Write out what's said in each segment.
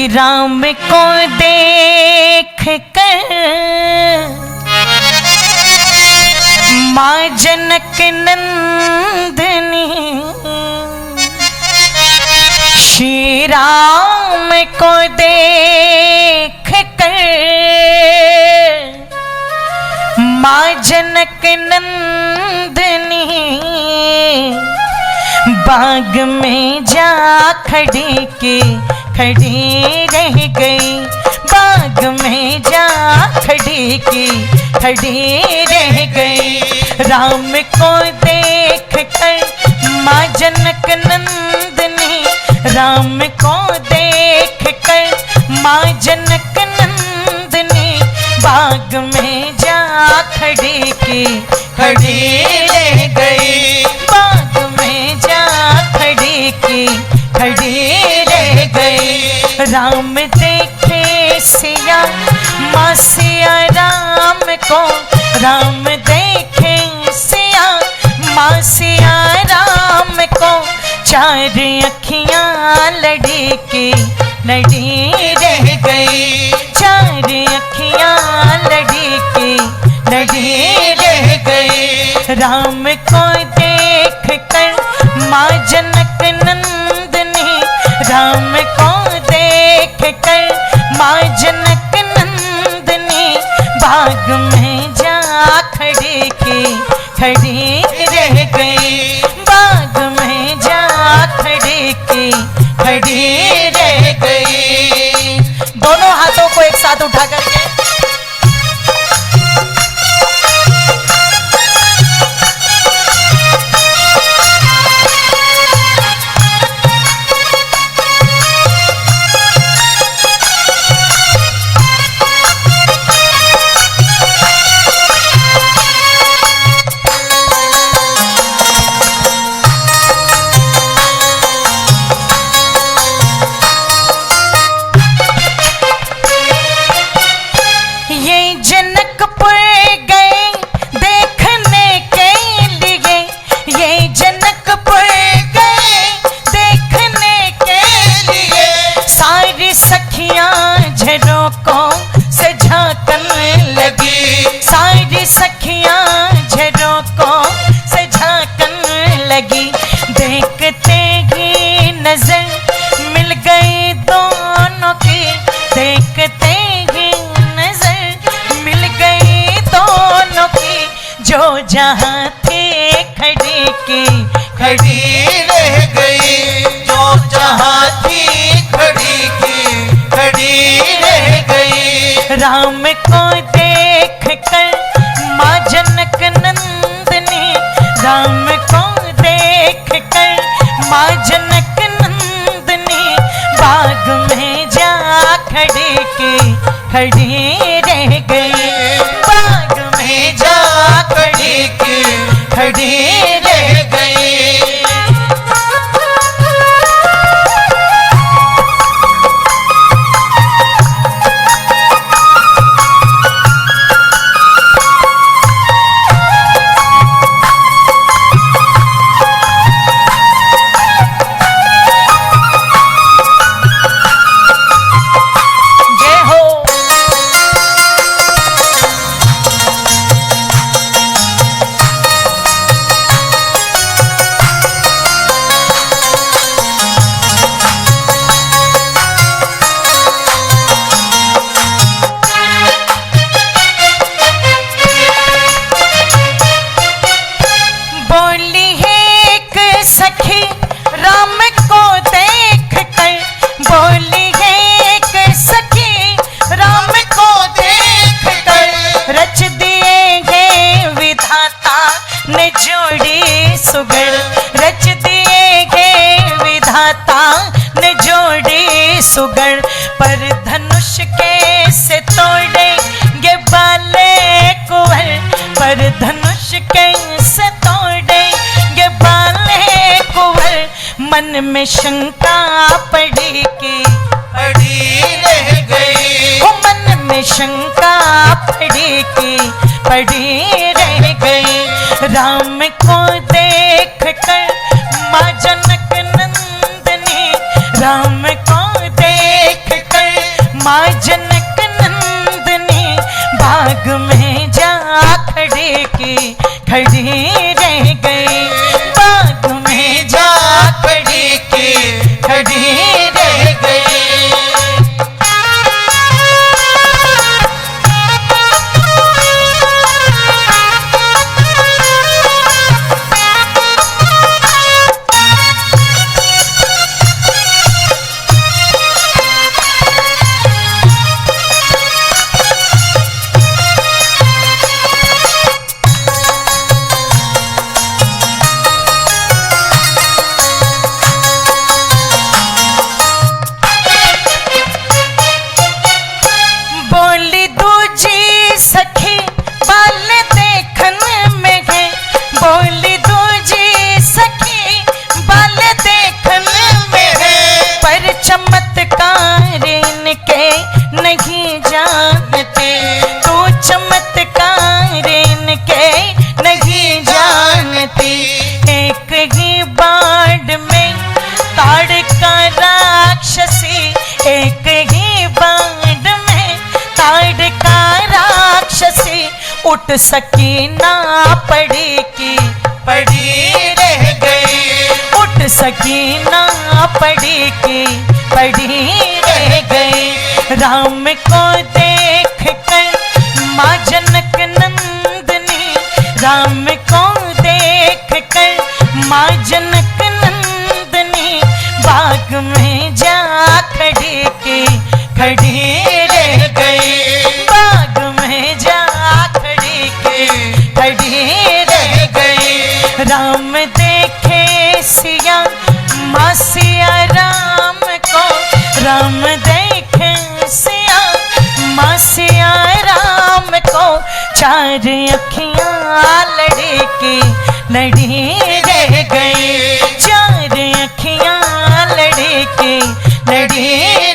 राम को देख कर माँ जनक नंदनी, श्री राम को देख कर माँ जनक नंदनी, बाग में जा खड़ी रह गई, बाग में जा खड़ी रह गई। राम को देख कर माँ जनक नंदनी, राम को देख कर माँ जनक नंदनी, बाग में जा खड़ी रह गई, बाग में जा खड़ी रह गई। राम देखे सिया माँ सिया राम को, राम देखे सिया माँ सिया राम को, चार अखियाँ लड़ी रह गई, चार अखियाँ लड़ी रह गई। राम को देख कर माँ जनक नंदनी, राम को देख कर माँ जनक नंदनी, बाग में जा खड़ी रह गई, बाग में जा खड़ी रह गई। दोनों हाथों को एक साथ उठा करके जहाँ थे खड़ी रह गई, जो जहाँ थी खड़ी रह गई। राम को देख कर माँ जनक नंदनी, राम को देख कर माँ जनक नंदनी, बाग में जा खड़ी रह गई, बाग में जा खड़ी रह गई। रच दिए गे विधाता ने जोड़ी सुगड़, पर धनुष के से तोड़ेंगे बाले कुंवर, पर धनुष के से तोड़ेंगे बाले कुंवर। मन में शंका पड़ी रह गई, मन में शंका पड़ी रह गई। राम को देख कर माँ जनक नंदनी, राम को देख कर चमत्कार इनके नहीं जानते, तू चमत्कार इनके नहीं जानती। एक ही बाढ़ में ताड़का राक्षसी, एक ही बाढ़ में ताड़का राक्षसी, उठ सकी ना पड़ी की पड़ी रह गई, उठ सकी ना पड़ी की पड़ी रह गई। राम को देख कर माँ जनक नंदनी, राम को देख कर माँ जनक नंदनी, बाग में जा खड़ी की खड़ी रह गई, बाग में जा खड़ी की खड़ी रह गई। राम देखे सिया माँ सिया राम को, राम देखे सिया माँ सिया राम को, चार अखियां लड़ी की लड़ी रह गई, चार अखियां लड़ी की लड़ी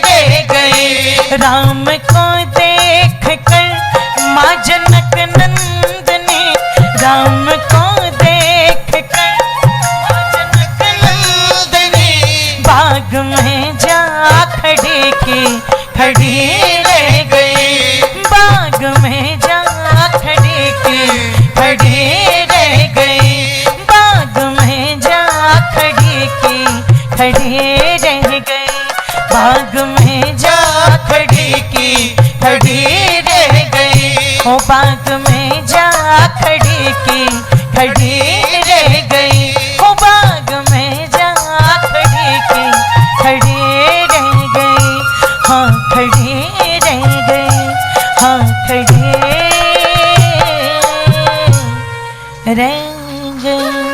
रह गई। राम को देख कर माँ जनक नंदनी, राम को देख कर माँ जनक नंदनी, बाग में जा खड़ी की खड़ी रह गई, बाग में जा खड़ी की खड़ी रह गई, बाग में जा खड़ी की खड़ी रह गई, बाग में जा खड़ी की खड़ी रह गई, ओ बाग में जा खड़ी की खड़ी रह गई, ओ बाग में जा खड़ी की खड़ी रह गई, हाँ खड़ी रह गई, हाँ खड़ी रह गई।